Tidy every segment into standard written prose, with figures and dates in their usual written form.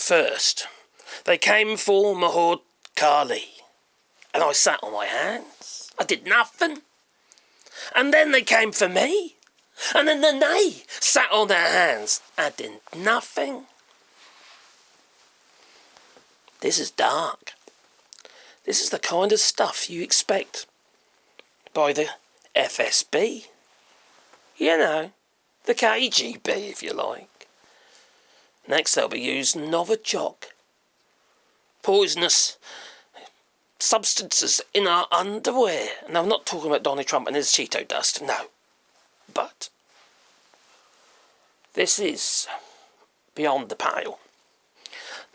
First, they came for Mahmoud Khalil, and I sat on my hands. I did nothing. And then they came for me, and then they sat on their hands. I did nothing. This is dark. This is the kind of stuff you expect by the FSB. You know, the KGB, if you like. Next they'll be using Novichok. Poisonous substances in our underwear. And I'm not talking about Donald Trump and his Cheeto dust, no. But this is beyond the pale.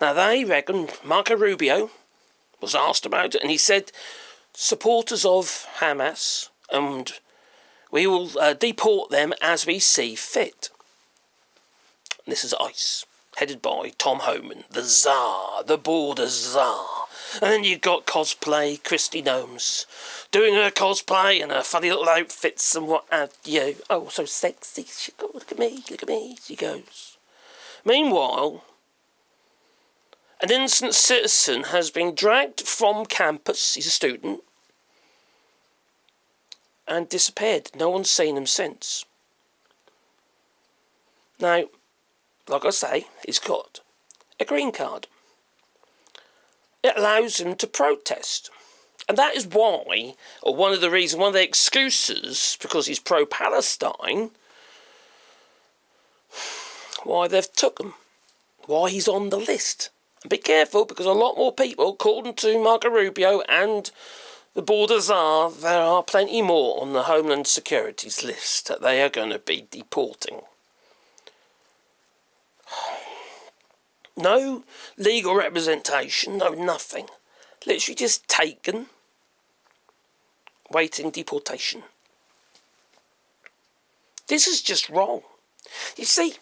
Now they reckon Marco Rubio was asked about it, and he said supporters of Hamas, and we will deport them as we see fit. And this is ICE, headed by Tom Homan, the Tsar, the border Tsar. And then you've got cosplay, Christy Gnomes, doing her cosplay and her funny little outfits and what have you. Oh, so sexy. Look at me, she goes. Meanwhile, an innocent citizen has been dragged from campus, he's a student, and disappeared. No one's seen him since. Now, like I say, he's got a green card. It allows him to protest. And that is why, or one of the excuses, because he's pro-Palestine, why they've took him, why he's on the list. And be careful, because a lot more people, according to Marco Rubio and the border czar, there are plenty more on the Homeland Security's list that they are going to be deporting. No legal representation, no nothing. Literally just taken, waiting deportation. This is just wrong. You see,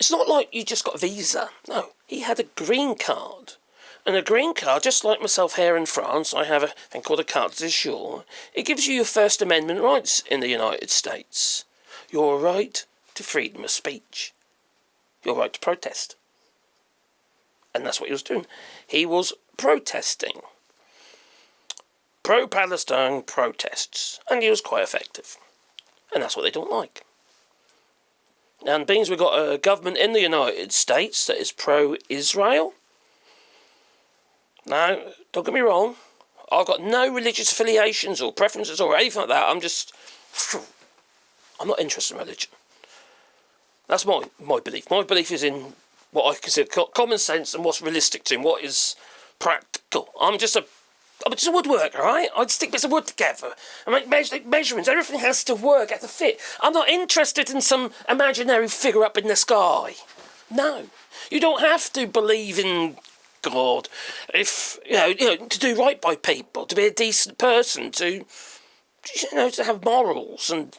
it's not like you just got a visa. No, he had a green card. And a green card, just like myself here in France, I have a thing called a carte de séjour. It gives you your First Amendment rights in the United States. Your right to freedom of speech. Your right to protest. And that's what he was doing. He was protesting. Pro-Palestine protests. And he was quite effective. And that's what they don't like. And being as we've got a government in the United States that is pro-Israel. Now, don't get me wrong. I've got no religious affiliations or preferences or anything like that. I'm not interested in religion. That's my belief. My belief is in what I consider common sense and what's realistic to him, what is practical. I'm just a woodworker, right? I'd stick bits of wood together and make measurements. Everything has to work, has to fit. I'm not interested in some imaginary figure up in the sky. No. You don't have to believe in God if, you know, to do right by people, to be a decent person, to have morals. And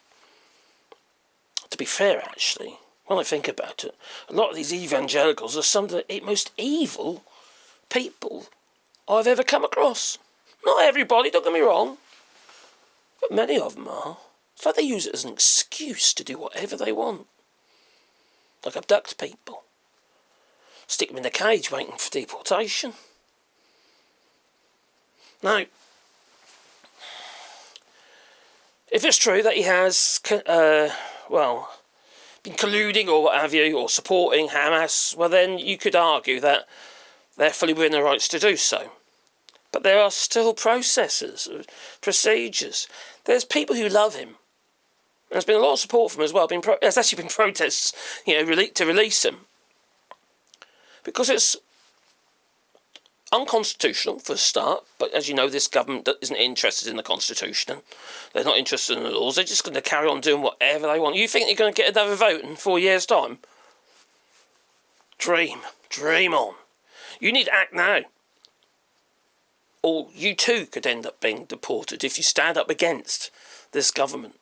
to be fair, actually, when I think about it, a lot of these evangelicals are some of the most evil people I've ever come across. Not everybody, don't get me wrong, but many of them are. It's like they use it as an excuse to do whatever they want. Like abduct people. Stick them in a cage waiting for deportation. Now, if it's true that he has, been colluding or what have you, or supporting Hamas, well then you could argue that they're fully within their rights to do so. But there are still processes, procedures. There's people who love him. There's been a lot of support from him as well. There's actually been protests, to release him. Because it's unconstitutional for a start, but as you know, this government isn't interested in the Constitution. They're not interested in the laws. They're just going to carry on doing whatever they want. You think they're going to get another vote in 4 years' time? Dream on. You need to act now. Or you too could end up being deported if you stand up against this government.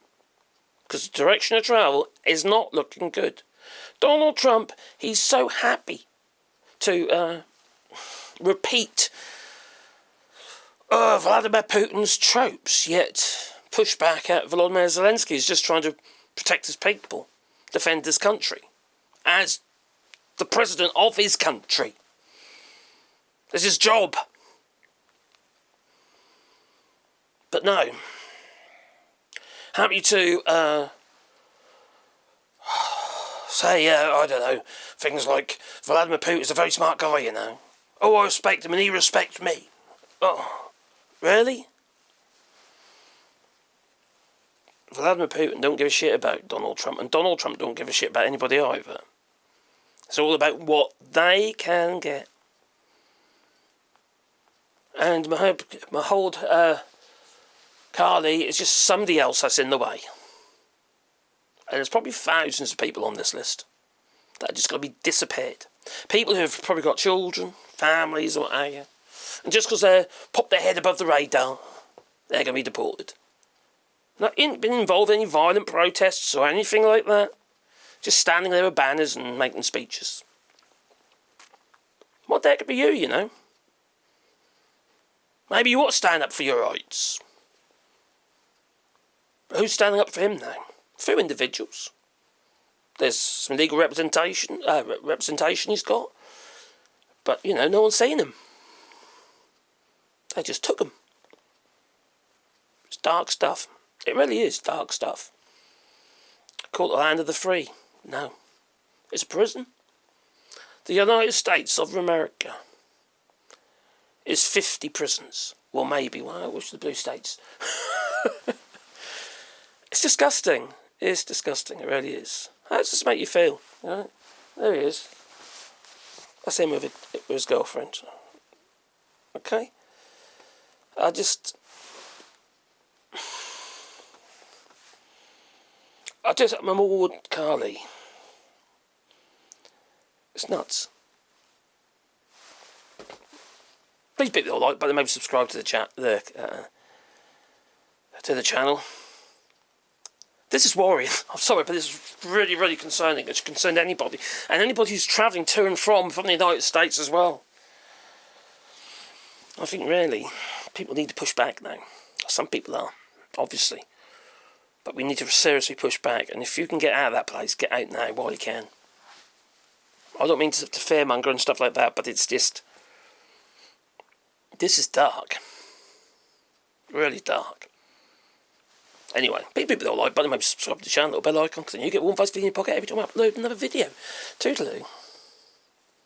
Because the direction of travel is not looking good. Donald Trump, he's so happy to repeat Vladimir Putin's tropes, yet push back at Volodymyr Zelensky, who's just trying to protect his people, defend his country, as the president of his country. It's his job. But no. Happy to say, I don't know, things like Vladimir Putin's a very smart guy, you know. Oh, I respect him and he respects me. Oh, really? Vladimir Putin don't give a shit about Donald Trump, and Donald Trump don't give a shit about anybody either. It's all about what they can get. And Mahmoud Khalil is just somebody else that's in the way. And there's probably thousands of people on this list that are just going to be disappeared. People who have probably got children, families, or what have you. And just because they popped their head above the radar, they're going to be deported. Not been involved in any violent protests or anything like that. Just standing there with banners and making speeches. What the heck could be you, you know? Maybe you ought to stand up for your rights. But who's standing up for him now? A few individuals. There's some legal representation he's got. But, you know, no one's seen him. They just took him. It's dark stuff. It really is dark stuff. Call it the land of the free. No. It's a prison. The United States of America is 50 prisons. Well, maybe. Well, I wish the blue states. It's disgusting. It's disgusting. It really is. How does this make you feel? Right? There he is. That's him with his girlfriend. Okay? Mahmoud Khalil. It's nuts. Please hit the like button, maybe subscribe to the channel. This is worrying. I'm sorry, but this is really, really concerning. It should concern anybody. And anybody who's travelling to and from the United States as well. I think really, people need to push back now. Some people are, obviously. But we need to seriously push back. And if you can get out of that place, get out now while you can. I don't mean to fearmonger and stuff like that, but it's just... This is dark. Really dark. Anyway, please hit the like button, maybe subscribe to the channel, little bell icon, because then you get one video in your pocket every time I upload another video. Toodaloo.